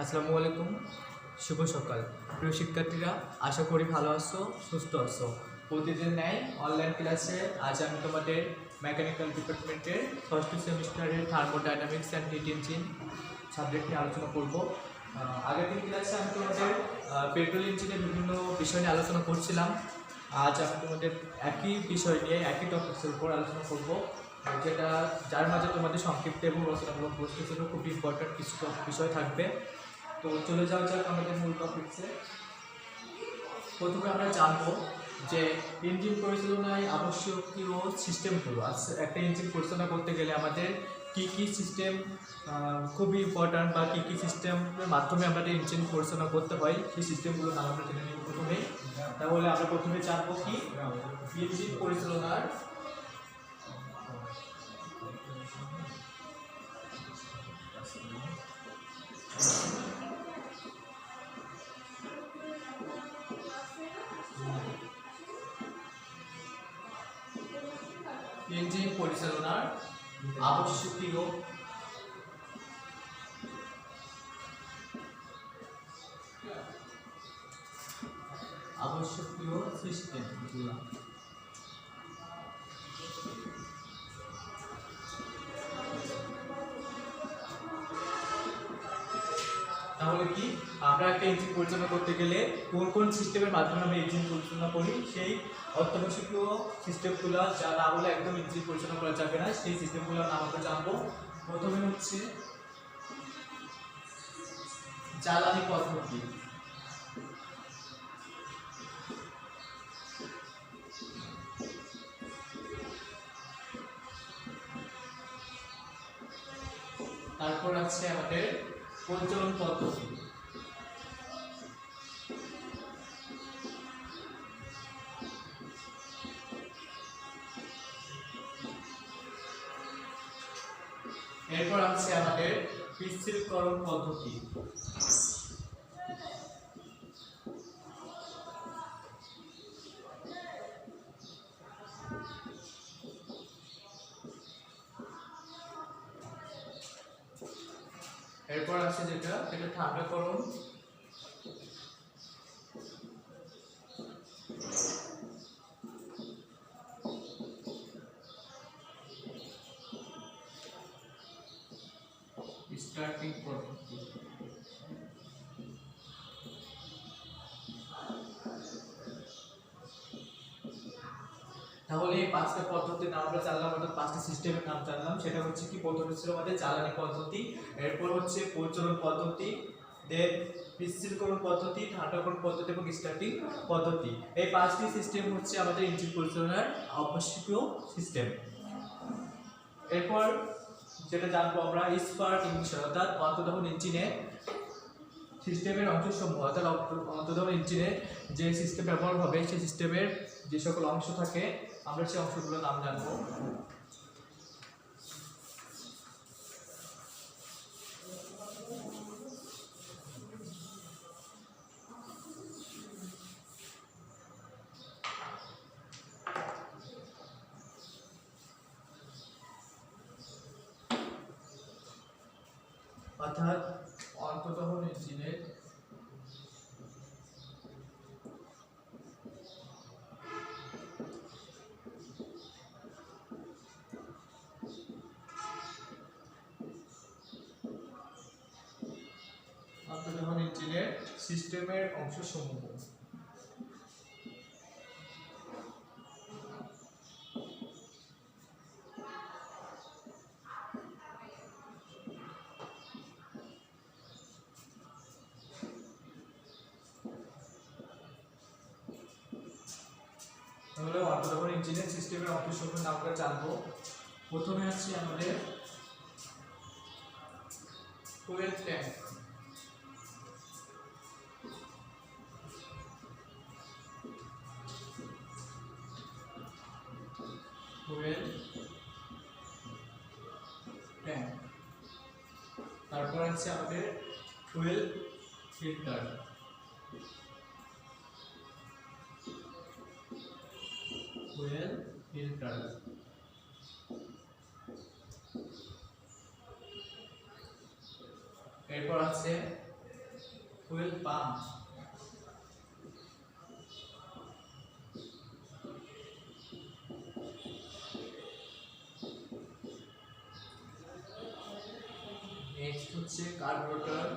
আসসালামু আলাইকুম, শুভ সকাল। প্রিয় শিক্ষার্থীরা, আশা করি ভালো আছো, সুস্থ আছো। প্রতিদিন ন্যায় অনলাইন ক্লাসে আজ আমি তোমাদের মেকানিক্যাল ডিপার্টমেন্টের ফার্স্ট সেমিস্টারের thermodynamics and hit engine subject নিয়ে আলোচনা করব। আগের দিন ক্লাসে আমি তোমাদের পেট্রোল ইঞ্জিনের বিভিন্ন বিষয় নিয়ে আলোচনা করছিলাম। আজ আমি তোমাদের একই বিষয় নিয়ে একই টপিক্সের উপর আলোচনা করব, যেটা যার মাঝে তোমাদের সংক্ষিপ্ত এবং রচনামূলক প্রশ্নের জন্য খুব ইম্পর্টেন্ট কিছু বিষয় থাকবে। তো চলে যাওয়া যাক আমাদের মূল টপিক্সে। প্রথমে আমরা জানবো যে ইঞ্জিন পরিচালনায় আবশ্যকীয় সিস্টেমগুলো আছে। একটা ইঞ্জিন পরিচালনা করতে গেলে আমাদের কি কি সিস্টেম খুবই ইম্পর্ট্যান্ট, বা কি কি সিস্টেমের মাধ্যমে আমাদের ইঞ্জিন পরিচালনা করতে হয়, সেই সিস্টেমগুলোর নাম আমরা জেনে নিব প্রথমেই। তাহলে আমরা প্রথমে জানবো কি ইঞ্জিন পরিচালনার ইঞ্জিন পরিচালনার আবশ্যকীয় সিস্টেম। তাহলে কি আমরা একটা ইঞ্জিন পরিচালনা করতে গেলে কোন কোন সিস্টেমের মাধ্যমে আমরা ইঞ্জিন পরিচালনা করি, সেই অত্যাবশ্যকীয় সিস্টেমগুলো যা না হলে একদম ইঞ্জিন পরিচালনা করা যাবে না, সেই সিস্টেমগুলোর নাম আমরা জানবো। প্রথমে হচ্ছে জ্বালানি পদ্ধতি। তারপর আছে আমাদের পরিচালন পদ্ধতি। এরপর আছে আমাদের পিচ্ছিলকরণ পদ্ধতি। এরপর আছে যেটা ঠান্ডাকরণ। স্টার্টিং পদ্ধতি। তাহলে এই পাঁচটা পদ্ধতির নাম আমরা জানলাম, অর্থাৎ পাঁচটা সিস্টেমের নাম জানলাম। সেটা হচ্ছে কি, প্রথমে ছিল আমাদের জ্বালানি পদ্ধতি, এরপর হচ্ছে পরিচালন পদ্ধতি, দেন পিচ্ছিলকরণ পদ্ধতি, ঠান্ডাকরণ পদ্ধতি এবং স্টার্টিং পদ্ধতি। এই পাঁচটি সিস্টেম হচ্ছে আমাদের ইঞ্জিন পরিচালনার আবশ্যকীয় সিস্টেম। এরপর যেটা জানবো আমরা স্পার্ক ইঞ্জিন, অর্থাৎ অন্তর্দহন ইঞ্জিনে সিস্টেমের অংশসমূহ, অর্থাৎ অন্তর্দহন ইঞ্জিনে যে সিস্টেম ব্যবহার হবে সেই সিস্টেমের যে সকল অংশ থাকে আমরা সেই অংশগুলোর নাম জানবো। অর্থাৎ অন্তর্দহন ইঞ্জিনের সিস্টেমের অংশসমূহ। তাহলে অন্তর্দহন ইঞ্জিনের সিস্টেমের অংশসমূহ নাম আমরা জানবো। প্রথমে আছে আমাদের ফুয়েল ট্যাঙ্ক। Fuel tank. তারপর আছে আমাদের ফুয়েল ফিল্টার। Fuel filter. এরপর আছে ফুয়েল পাম্প, নেক্সট হচ্ছে কার্বোরেটর,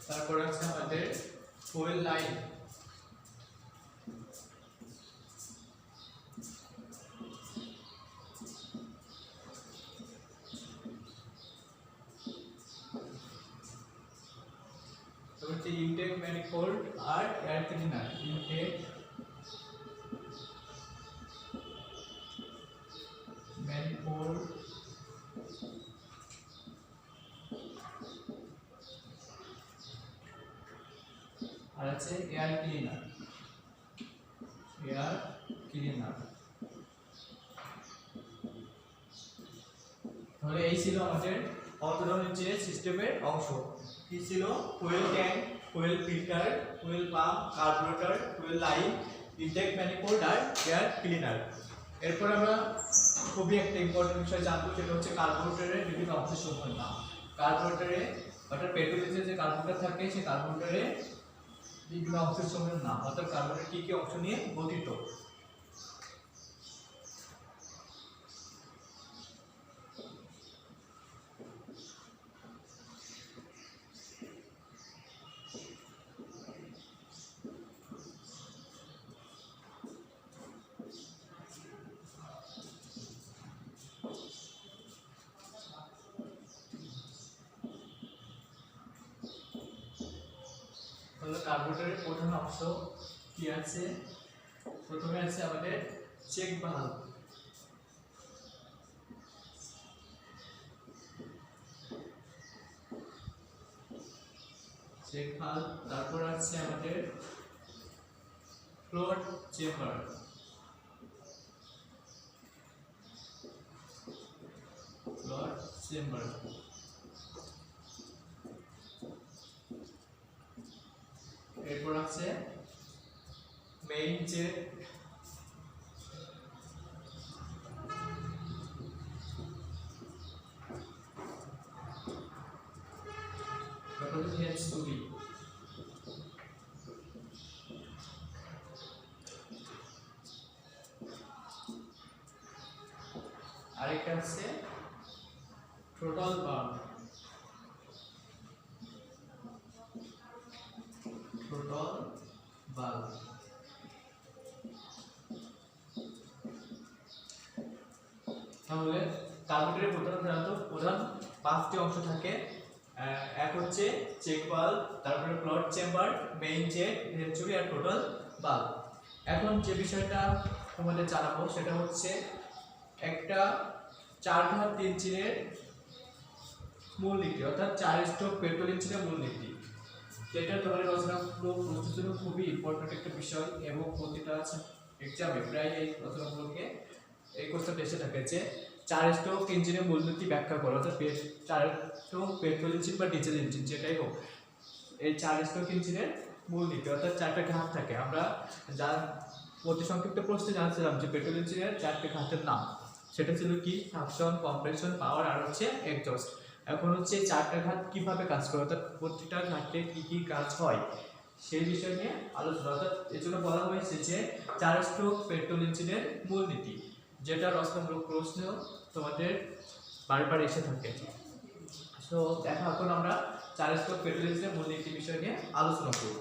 তারপর আছে আমাদের ফুয়েল লাইন, হচ্ছে ইনটেক ম্যানিফোল্ড আর এয়ার ক্লিনার। ইনটেক ম্যানিফোল্ড আর আছে এয়ার ক্লিনার, এয়ার ক্লিনার। তাহলে এই ছিল আমাদের অটোনমাস যে সিস্টেমের অংশ। কি ছিল? Fuel tank, fuel filter, fuel pump, carburettor, fuel line, intake manifold আর এয়ার ক্লিনার। এরপর আমরা খুবই একটা ইম্পর্টেন্ট বিষয় জানবো, সেটা হচ্ছে কার্বোরেটরের বিভিন্ন অংশসমূহের নাম। কার্বোরেটরে অর্থাৎ পেট্রোল ডিজেলের যে কার্বোরেটর থাকে সেই কার্বোরেটরে বিভিন্ন অংশসমূহের নাম, অর্থাৎ কার্বোরেটর কি কি অংশ নিয়ে গঠিত। কার্বোরেটরের প্রধান অংশ কি আছে? প্রথমে আছে আমাদের চেক ভালভ, চেক ভালভ। তারপর আছে আমাদের ফ্লোট চেম্বার, ফ্লোট চেম্বার। এরপর আছে মেইন জেট, সুবি। আরেকটা আছে থ্রোটল বাল্ব, থ্রোটল বাল্ব। তাহলে কার্বোরেটরের প্রধান পাঁচটি অংশ থাকে। এক হচ্ছে চেক ভালভ, তারপরে ফ্লোট চেম্বার, মেইন জেট, ভেন্টুরি আর থ্রোটল বাল্ব। এখন যে বিষয়টা তোমাদের জানাবো সেটা হচ্ছে একটা 4 ঘাত 3 ইঞ্চিনের মূলনীতি, অর্থাৎ 4 স্ট্রোক পেট্রোল ইঞ্জিনের মূলনীতি। যেটা তোমাদের রচনা প্রস্তুতির জন্য খুবই ইম্পর্টেন্ট একটা বিষয়, এবং প্রতিটা এক্সামে প্রায় এই রচনাগুলোকে এই কোশ্চেনটা এসে থাকে যে 4 স্ট্রোক ইঞ্জিনের মূলনীতি ব্যাখ্যা করো। অর্থাৎ 4 স্ট্রোক পেট্রোল ইঞ্জিন বা ডিজেল ইঞ্জিন যেটাই হোক, এই 4 স্ট্রোক ইঞ্জিনের মূলনীতি অর্থাৎ 4টা ঘাত থাকে। আমরা যা অতি সংক্ষিপ্ত প্রশ্নে জানছিলাম যে পেট্রোল ইঞ্জিনের 4টি ঘাতের নাম, সেটা ছিল কি? সাকশন, কম্প্রেশন, পাওয়ার আর হচ্ছে এক্সজস্ট। এখন হচ্ছে 4টা ঘাত কিভাবে কাজ করে, অর্থাৎ প্রতিটা ঘাতে কি কি কাজ হয় সেই বিষয় নিয়ে আলোচনা। অর্থাৎ এর জন্য বলা হয়েছে যে 4 স্ট্রোক পেট্রোল ইঞ্জিনের মূলনীতি, যেটা রচনামূলক প্রশ্ন তোমাদের বারবার এসে থাকে। তো দেখো এখন আমরা 4 স্ট্রোক পেট্রোল ইঞ্জিনের মূলনীতি বিষয় নিয়ে আলোচনা করব।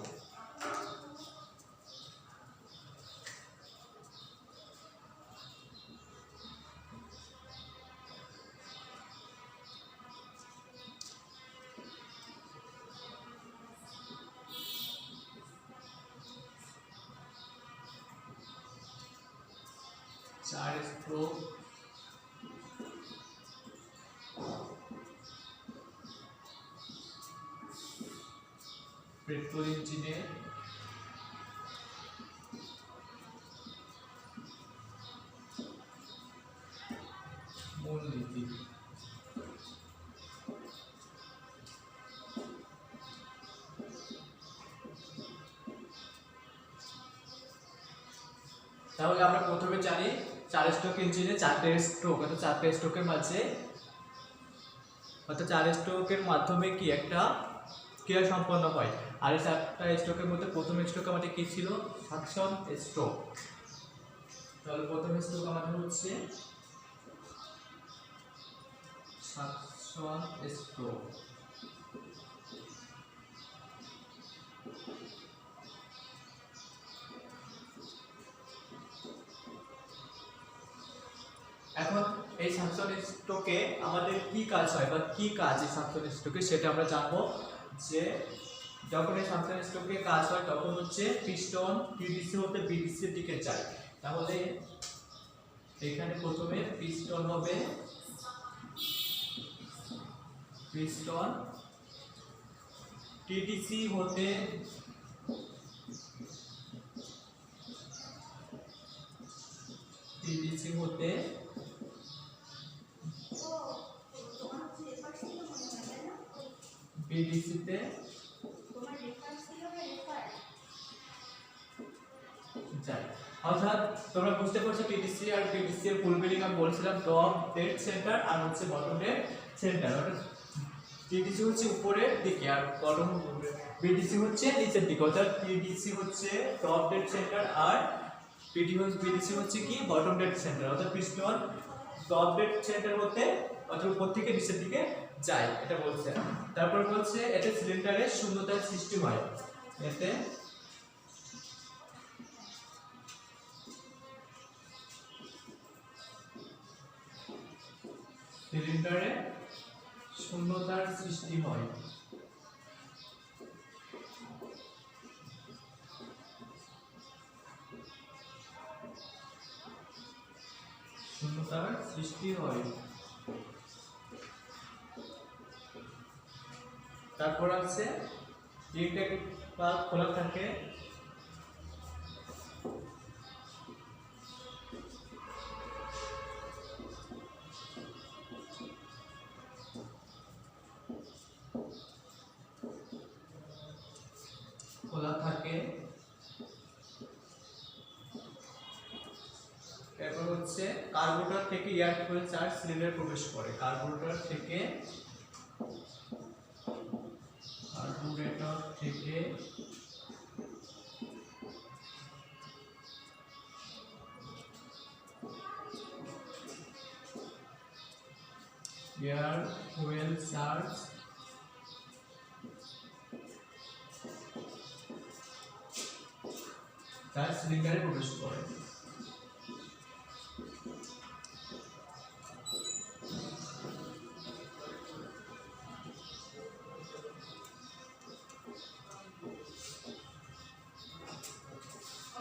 चार स्ट्रोक पेट्रोल इंजिने मूलनीति। তাহলে আমরা প্রথমে জানি 4 স্ট্রোক ইঞ্জিনে 4টে স্ট্রোক, অর্থাৎ 4টে স্ট্রোকের মাঝে অর্থাৎ 4 স্ট্রোকের মাধ্যমে কি একটা ক্রিয়া সম্পন্ন হয়। আর এই 4টা স্ট্রোকের মধ্যে প্রথম স্ট্রোক আমাদের কি ছিল? Suction stroke. তাহলে প্রথম স্ট্রোক আমাদের হচ্ছে সাকশন স্ট্রোক। এখন এই সাকশন স্ট্রোকে আমাদের কি কাজ হয় বা কি কাজ এই সাকশন স্ট্রোকে সেটা আমরা জানবো। যে যখন এই সাকশন স্ট্রোকে কাজ হয় তখন হচ্ছে পিস্টন টিডিসি হতে বিডিসি এর দিকে যায়। তাহলে এখানে প্রথমে পিস্টন হবে, পিস্টন টিডিসি হতে বিডিসিতে যায়। অর্থাৎ তোমরা বুঝতে পারছো টিডিসি আর বিডিসি এর ফুল মিনিং আমি বলছিলাম, টপ ডেড সেন্টার আর হচ্ছে বটম ডেড সেন্টার। অর্থাৎ টিডিসি হচ্ছে উপরের দিকে আর বটম বিডিসি হচ্ছে নিচের দিকে। অর্থাৎ টিডিসি হচ্ছে টপ ডেড সেন্টার আর বিডিসি হচ্ছে কি বটম ডেড সেন্টার। অর্থাৎ পিস্টন টপ ডেড সেন্টার হতে অর্থাৎ উপর থেকে নিচের দিকে যায়, এটা বলছে। তারপর বলছে এতে সিলিন্ডারের শূন্যতার সৃষ্টি হয়। এতে সিলিন্ডারে শূন্যতার সৃষ্টি হয়। শূন্যতার সৃষ্টি হয়। তারপর আছে ইনটেক ভালভ খোলা থাকে, খোলা থাকে। এরপর হচ্ছে কার্বোরেটর থেকে এয়ার ফুয়েল চার্জ সিলিন্ডারে প্রবেশ করে। কার্বোরেটর থেকে এয়ার ফুয়েল চার্জ সিলিন্ডারে প্রবেশ করে।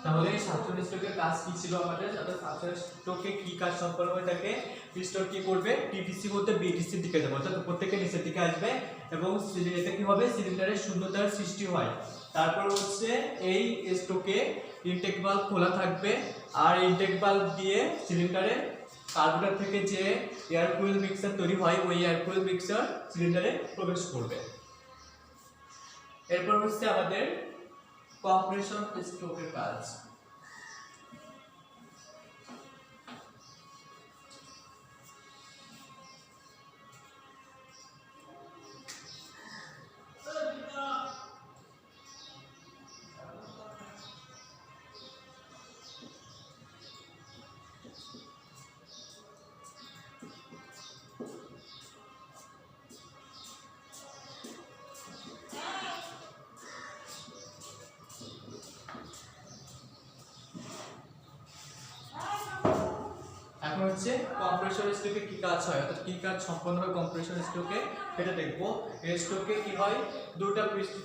তাহলে সাকশন স্ট্রোকের কাজ কি ছিল আমাদের? অর্থাৎ সাকশন স্ট্রোকে কি কাজ সম্পন্ন হয়ে থাকে? পিস্টন কি করবে? টিডিসি হতে বিডিসির দিকে যাবে, অর্থাৎ উপর থেকে নিচের দিকে আসবে এবং এতে কি হবে? সিলিন্ডারের শূন্যতার সৃষ্টি হয়। তারপর হচ্ছে এই স্ট্রোকে ইনটেক ভালভ খোলা থাকবে আর ইনটেক ভালভ দিয়ে সিলিন্ডারে কার্বোরেটর থেকে যে এয়ার ফুয়েল মিক্সার তৈরি হয় ওই এয়ার ফুয়েল মিক্সার সিলিন্ডারে প্রবেশ করবে। এরপর হচ্ছে আমাদের কম্প্রেশন স্ট্রোকের কাজ। এখন হচ্ছে কম্প্রেসর স্ট্রোকে কি কাজ হয়, অর্থাৎ কি কাজ সম্পন্ন হয় কম্প্রেসর স্ট্রোকে সেটা দেখবো। এই স্ট্রোকে কি হয়? দুটো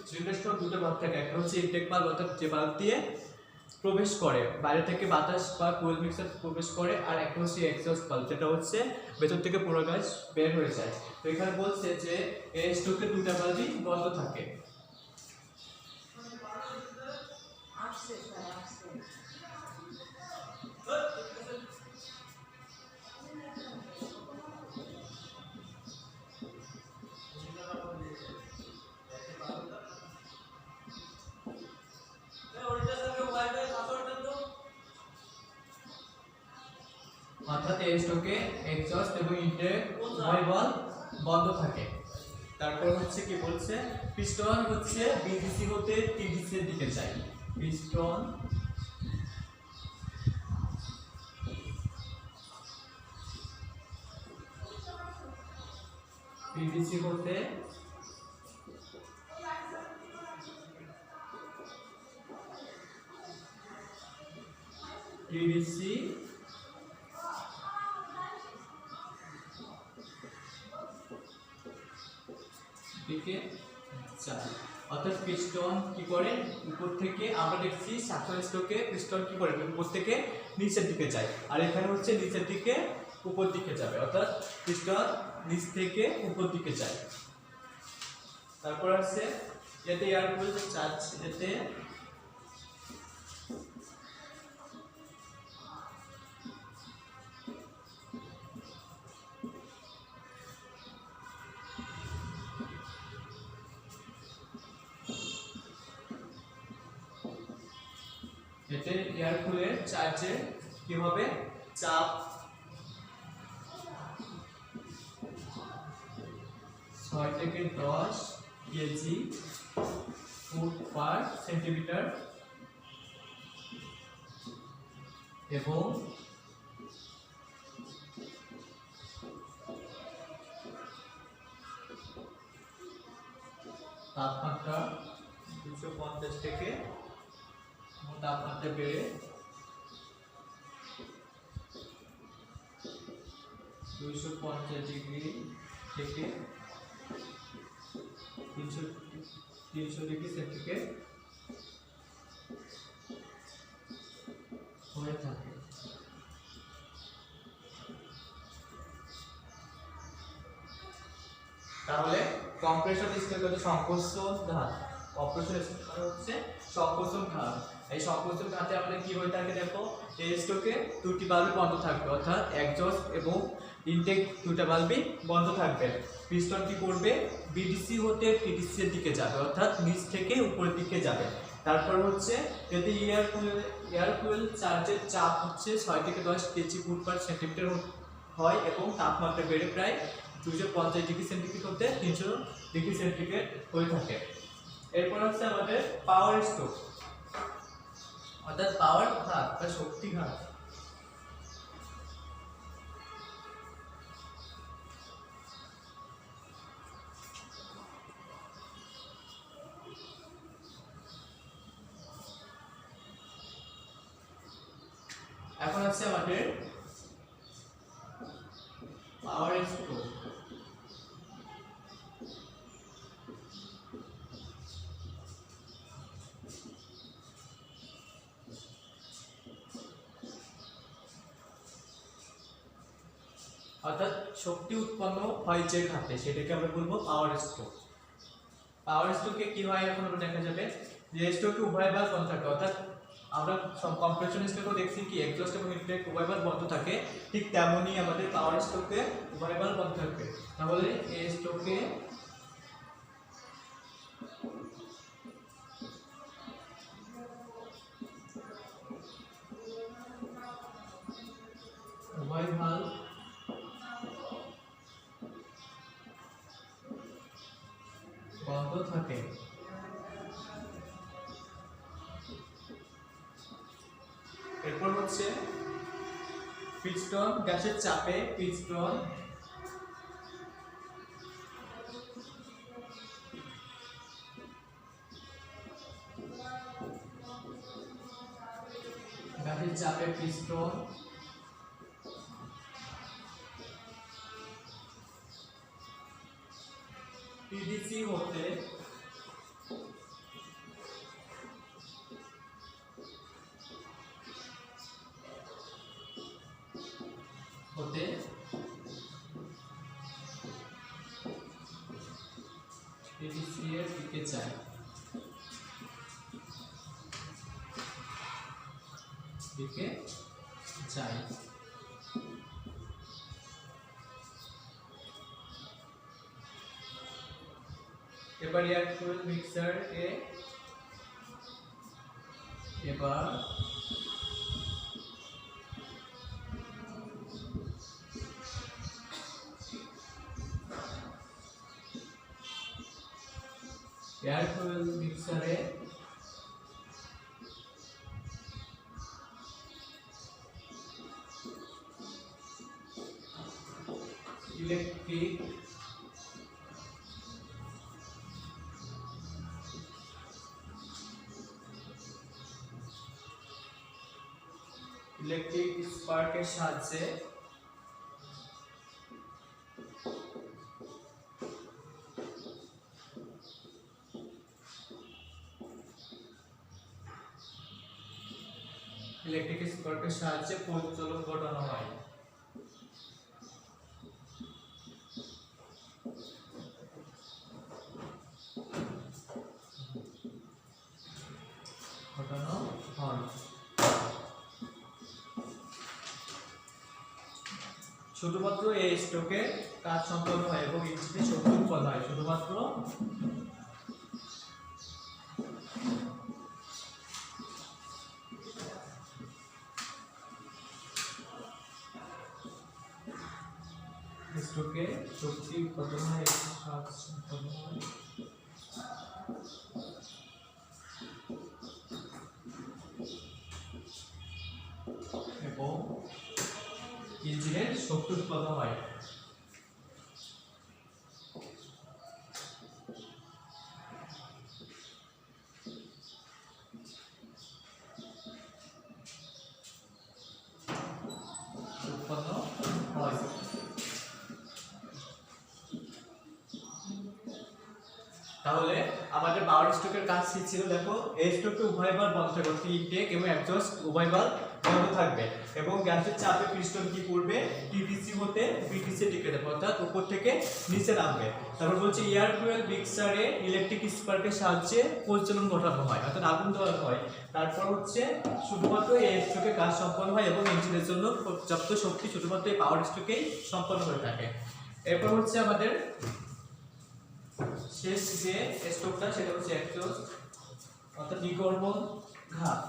সিলিন্ডার স্ট্রোক দুটো ভাগ থাকে। একটা হচ্ছে ইনটেক ভালভ, অর্থাৎ যে ভালভ দিয়ে প্রবেশ করে বাইরে থেকে বাতাস বা ফুয়েল মিক্সার প্রবেশ করে, আর একটা হচ্ছে এক্সহস্ট ভালভ যেটা হচ্ছে ভেতর থেকে পুরো গ্যাস বের হয়ে যায়। তো এখানে বলছে যে এই স্ট্রোকে দুটো ভালভই বন্ধ থাকে। অর্থাৎ এয়ার স্টকে এক্সস্ট এবং ইনটেক উভয় ভালভ বন্ধ থাকে। তারপর হচ্ছে কি বলছে, পিস্টন হচ্ছে বিডিসি হতে টিডিসি এর দিকে যায়। পিস্টন বিডিসি হতে টিডিসি দিকে যায়। অর্থাৎ পিস্টন কি করে উপর থেকে, আমরা দেখছি সাকশন স্ট্রোকে পিস্টন কি করে উপর থেকে নিচের দিকে যায়, আর এখানে হচ্ছে নিচের দিকে উপর দিকে যাবে, অর্থাৎ পিস্টন নিচ থেকে উপর দিকে যায়। তারপর আছে এতে এয়ার কুল চার্জ, এতে এয়ার কুলের চার্জে কি হবে, চাপ 6 থেকে 10 কেজি ফুট পার সেন্টিমিটার এবং তাপমাত্রা 250 থেকে তাপমাত্রা বেড়ে 250 ডিগ্রি থেকে 300 ডিগ্রি সেন্টিগ্রেড হয়ে থাকে। তাহলে কম্প্রেসর স্কেল হচ্ছে সংকোচন ঘাত, কম্প্রেসর স্কেল হচ্ছে সংকোচন ঘাত। এই সংকোচন ঘাতে আমাদের কি হয়ে থাকে দেখো, এই স্ট্রোকে দুটি বাল্ব বন্ধ থাকবে, অর্থাৎ এক্সস্ট এবং ইনটেক দুটো বাল্বই বন্ধ থাকবে। পিস্টন কি করবে, বিডিসি হতে টিডিসি এর দিকে যাবে, অর্থাৎ নিচ থেকে উপরের দিকে যাবে। তারপর হচ্ছে যদি এয়ার কুয়েল চার্জের চাপ হচ্ছে 6 থেকে 10 কেজি ফুট পার সেন্টিমিটার হয় এবং তাপমাত্রা বেড়ে প্রায় 250 ডিগ্রি সেন্টিগ্রেড হতে 300 ডিগ্রি সেন্টিগ্রেড হয়ে থাকে। এরপর হচ্ছে আমাদের পাওয়ার স্ট্রোক, অর্থাৎ পাওয়ার ঘাত বা শক্তি ঘাত। এখন আছে আমাদের পাওয়ার স্ট্রোক। অর্থাৎ শক্তি উৎপন্ন হয় যে ঘাতে সেটাকে আমরা বলবো পাওয়ার স্ট্রোক। পাওয়ার স্ট্রোকে কি হয় এখন আমরা দেখা যাবে যে স্ট্রোকে উভয় ভালভ বন্ধ থাকে, অর্থাৎ আমরা কম্প্রেশন স্ট্রোকেও দেখছি কি এক্সস্ট এবং ইনটেক উভয় ভালভ বন্ধ থাকে, ঠিক তেমনই আমাদের পাওয়ার স্ট্রোকে উভয় ভালভ বন্ধ থাকবে। তাহলে এই স্ট্রোকে উভয় ভালভ বন্ধ থাকে। এরপর হচ্ছে পিস্টন গ্যাসের চাপে পিস্টন গ্যাসের চাপে পিস্টন টিডিসি হতে টিডিসি এর দিকে যায়। এবার এয়ার কুল মিক্সার এ এবার এয়ার ফুয়েল মিক্সারে ইলেকট্রিক স্পার্কের সাহায্যে প্রজ্বলন ঘটানো হয়। শুধুমাত্র এই স্ট্রোকে কাজ সম্পন্ন হয় এবং ইঞ্জিনে শক্তি উৎপন্ন হয় শুধুমাত্র স্ট্রোকে শক্তি উৎপন্ন হয় এবং ইঞ্জিনের শক্তি উৎপন্ন হয়। তাহলে আমাদের পাওয়ার স্ট্রোকের কাজ কি ছিল দেখো, এই স্ট্রোকে উভয় বাল্ব বন্ধ থাকবে, ইনটেক এবং এক্সস্ট উভয় বাল্ব বন্ধ থাকবে এবং গ্যাসের চাপে পিস্টন কি করবে, টিডিসি হতে বিটিসি দিকে যাবে, অর্থাৎ উপর থেকে নিচে নামবে। তারপর বলছে এয়ার ফুয়েল মিক্সারে ইলেকট্রিক স্পার্কের সাহায্যে প্রজ্বলন ঘটানো হয়, অর্থাৎ আগুন ধরানো হয়। তারপর হচ্ছে শুধুমাত্র এই স্ট্রোকে কাজ সম্পন্ন হয় এবং ইঞ্জিনের জন্য পর্যাপ্ত শক্তি শুধুমাত্র এই পাওয়ার স্ট্রোকেই সম্পন্ন হয়ে থাকে। এরপর হচ্ছে আমাদের শেষ যে স্ট্রোকটা সেটা হচ্ছে এক্সস্ট অর্থাৎ নির্গমন ঘাত।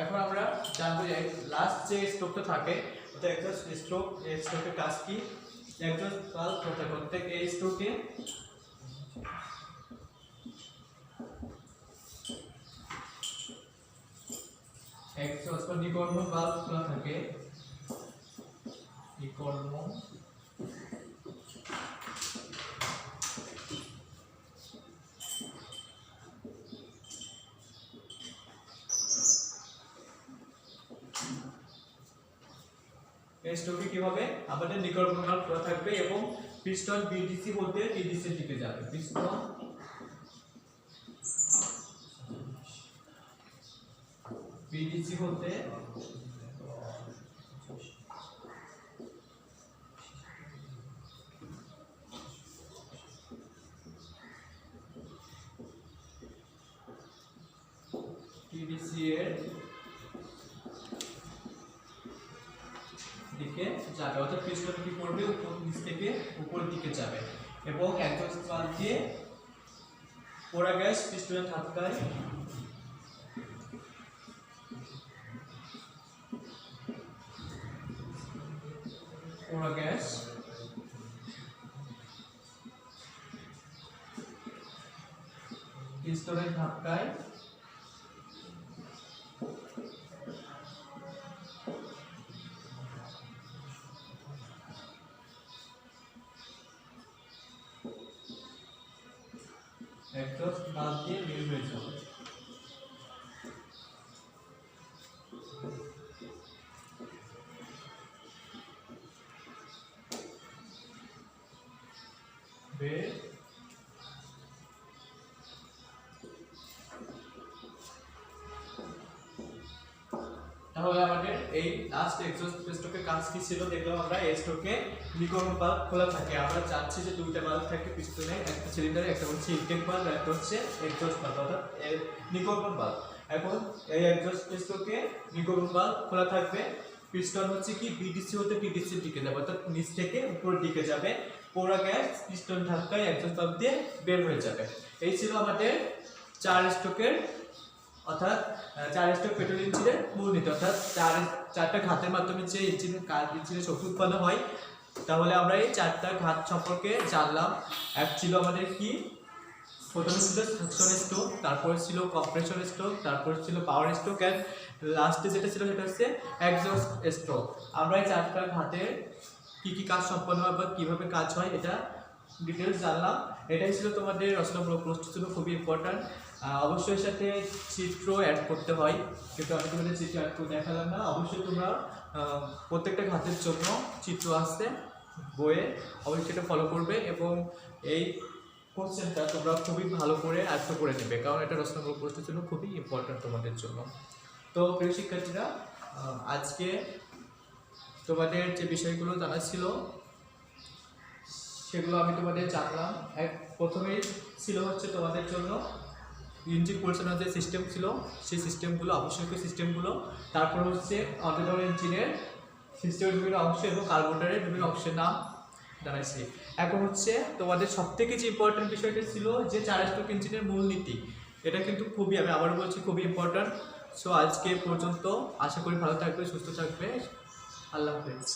এখন আমরা জানবো যে লাস্ট যে স্ট্রোকটা থাকে অর্থাৎ এক্সস্ট স্ট্রোক, এই স্ট্রোকের কাজ কি। এক্সস্ট বাল্ব প্রত্যেক এই স্ট্রোকে এক্সস্ট বা নির্গমন বাল্ব খোলা থাকে, নির্গমন স্ট্রোকে কি হবে, আমাদের নির্গমন বাল্ব খোলা থাকবে এবং পিস্টন বিডিসি হতে টিডিসি দিকে যাবে, পিস্টন বিডিসি হতে টিডিসি এর দিকে যাবে, অর্থাৎ পিস্টন কি করবে, উপর নিচ থেকে উপরের দিকে যাবে এবং এক্সস্ট বাল্ব দিয়ে পোড়া গ্যাস পিস্টনের ধাক্কায় পোড়া গ্যাস পিস্টনের ধাক্কায় এক্সস্ট বাল্ব দিয়ে বের হয়ে যাবে। বের তাহলে তাহলে আমাদের এই লাস্ট এক্সস্ট স্ট্রোকের কাজ কি ছিল দেখলাম আমরা। এই স্ট্রোকে নিকোরন বাল্ব খোলা থাকে, আমরা চাচ্ছি যে দুইটা বাল্ব থাকে পিস্টনে, একটা সিলিন্ডারে, একটা হচ্ছে ইনটেক বাল্ব, একটা হচ্ছে এক্সস্ট বাল্ব অর্থাৎ নিকোরন বাল্ব। এখন এই এক্সস্ট স্ট্রোকে নিকোরন বাল্ব খোলা থাকবে, পিস্টন হচ্ছে কি বিডিসি হতে টিডিসির দিকে যাবে অর্থাৎ নিচ থেকে উপরের দিকে যাবে, পোড়া গ্যাস পিস্টন ধাক্কায় এক্সস্ট বাল্ব দিয়ে বের হয়ে যাবে। এই ছিল আমাদের 4 স্ট্রোকের অর্থাৎ 4 স্ট্রোক পেট্রোল ইঞ্জিনের মূলনীতি, অর্থাৎ চারটা ঘাতের মাধ্যমে যে ইঞ্জিনের শক্তি উৎপন্ন হয়। তাহলে আমরা এই 4টা ঘাত সম্পর্কে জানলাম। এক ছিল আমাদের কি, প্রথমে ছিল সাকশন স্ট্রোক, তারপরে ছিল কম্প্রেসর স্ট্রোক, তারপরে ছিল পাওয়ার স্ট্রোক, এন্ড লাস্টে যেটা ছিল সেটা হচ্ছে এক্সস্ট স্ট্রোক। আমরা এই 4টা ঘাতের কি কাজ সম্পন্ন হয় বা কীভাবে কাজ হয় এটা ডিটেলস জানলাম। এটাই ছিল তোমাদের রচনামূলক প্রশ্ন, ছিল খুবই ইম্পর্ট্যান্ট। অবশ্যই সাথে চিত্র অ্যাড করতে হয়, কিন্তু আমি তোমাদের চিত্র অ্যাড করে দেখালাম না। অবশ্যই তোমরা প্রত্যেকটা ঘাতের জন্য চিত্র আসছে বইয়ে, অবশ্যই সেটা ফলো করবে এবং এই কোশ্চেনটা তোমরা খুবই ভালো করে আয়ত্ত করে নেবে, কারণ এটা রচনামূলক প্রশ্নের জন্য খুবই ইম্পর্ট্যান্ট তোমাদের জন্য। তো প্রিয় শিক্ষার্থীরা, আজকে তোমাদের যে বিষয়গুলো জানা ছিল সেগুলো আমি তোমাদের জানলাম। প্রথমেই ছিল হচ্ছে তোমাদের জন্য ইঞ্জিন পরিচালনার যে সিস্টেম ছিল সেই সিস্টেমগুলো, আবশ্যকীয় সিস্টেমগুলো, তারপর হচ্ছে অটোডোর ইঞ্জিনের সিস্টেমের বিভিন্ন অংশ এবং কার্বোরেটরের বিভিন্ন অংশের নাম জানাইছি। এখন হচ্ছে তোমাদের সবথেকে যে ইম্পর্টেন্ট বিষয়টা ছিল যে 4 স্ট্রোক ইঞ্জিনের মূলনীতি, এটা কিন্তু খুবই, আমি আবারও বলছি, খুবই ইম্পর্টেন্ট। সো আজকে পর্যন্ত, আশা করি ভালো থাকবে, সুস্থ থাকবে। আল্লাহ হাফেজ।